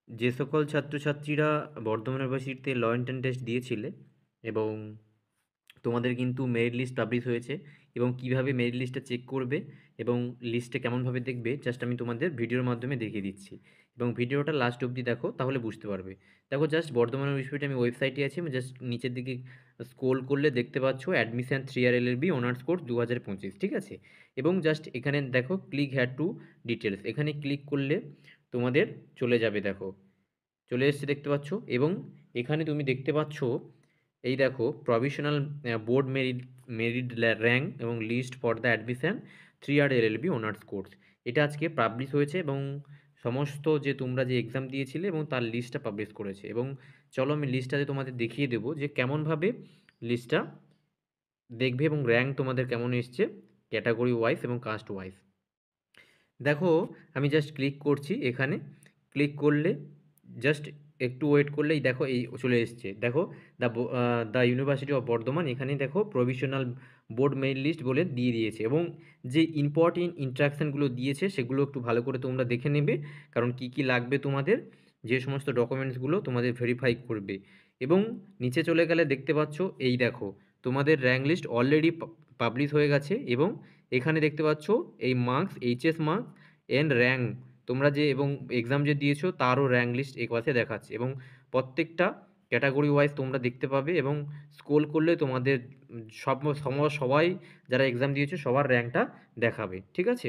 যে সকল ছাত্রছাত্রীরা বর্ধমান ইউনিভার্সিটিতে ল এন্ট্রান্স টেস্ট দিয়েছিলে এবং তোমাদের কিন্তু মেরিট লিস্ট পাবলিশ হয়েছে এবং কিভাবে মেরিট লিস্টটা চেক করবে এবং লিস্টে কেমনভাবে দেখবে জাস্ট আমি তোমাদের ভিডিওর মাধ্যমে দেখিয়ে দিচ্ছি এবং ভিডিওটা লাস্ট অবধি দেখো তাহলে বুঝতে পারবে। দেখো জাস্ট বর্ধমান ইউনিভার্সিটি আমি ওয়েবসাইটে আছি, আমি জাস্ট নিচের দিকে স্ক্রোল করলে দেখতে পাচ্ছ admission 3 year LLB honours course 2025, ঠিক আছে। এবং জাস্ট এখানে দেখো ক্লিক হ্যাড টু ডিটেলস, এখানে ক্লিক করলে তোমাদের চলে যাবে, দেখো চলে এসেছে দেখতে পাচ্ছ। এবং এখানে তুমি দেখতে পাচ্ছ এই দেখো provisional board merit merit rank এবং list for the admission 3 year LLB honours course, এটা আজকে পাবলিশ হয়েছে এবং সমস্ত যে তোমরা যে এক্সাম দিয়েছিলে এবং তার লিস্টটা পাবলিশ করেছে। এবং চলো আমি লিস্টটাতে তোমাদের দেখিয়ে দেবো যে কেমনভাবে লিস্টটা দেখবে এবং র্যাঙ্ক তোমাদের কেমন এসছে ক্যাটাগরি ওয়াইজ এবং কাস্ট ওয়াইজ। দেখো আমি জাস্ট ক্লিক করছি, এখানে ক্লিক করলে জাস্ট একটু ওয়েট করলেই দেখো এই চলে এসছে, দেখো দ্য ইউনিভার্সিটি অফ বর্ধমান, এখানে দেখো প্রভিশনাল বোর্ড মেরিট লিস্ট বলে দিয়ে দিয়েছে এবং যে ইম্পর্টেন্ট ইন্সট্রাকশানগুলো দিয়েছে সেগুলো একটু ভালো করে তোমরা দেখে নেবে, কারণ কি কি লাগবে তোমাদের, যে সমস্ত ডকুমেন্টসগুলো তোমাদের ভেরিফাই করবে। এবং নিচে চলে গেলে দেখতে পাচ্ছ এই দেখো তোমাদের র্যাঙ্ক লিস্ট অলরেডি পাবলিশ হয়ে গেছে এবং এখানে দেখতে পাচ্ছ এই marks, HS marks and rank, তোমরা যে এবং এক্সাম যে দিয়েছো তারও র্যাঙ্ক লিস্ট এই পাশে দেখাচ্ছে এবং প্রত্যেকটা ক্যাটাগরি ওয়াইজ তোমরা দেখতে পাবে এবং স্ক্রোল করলে তোমাদের সবাই যারা এক্সাম দিয়েছো সবার র্যাঙ্কটা দেখাবে, ঠিক আছে।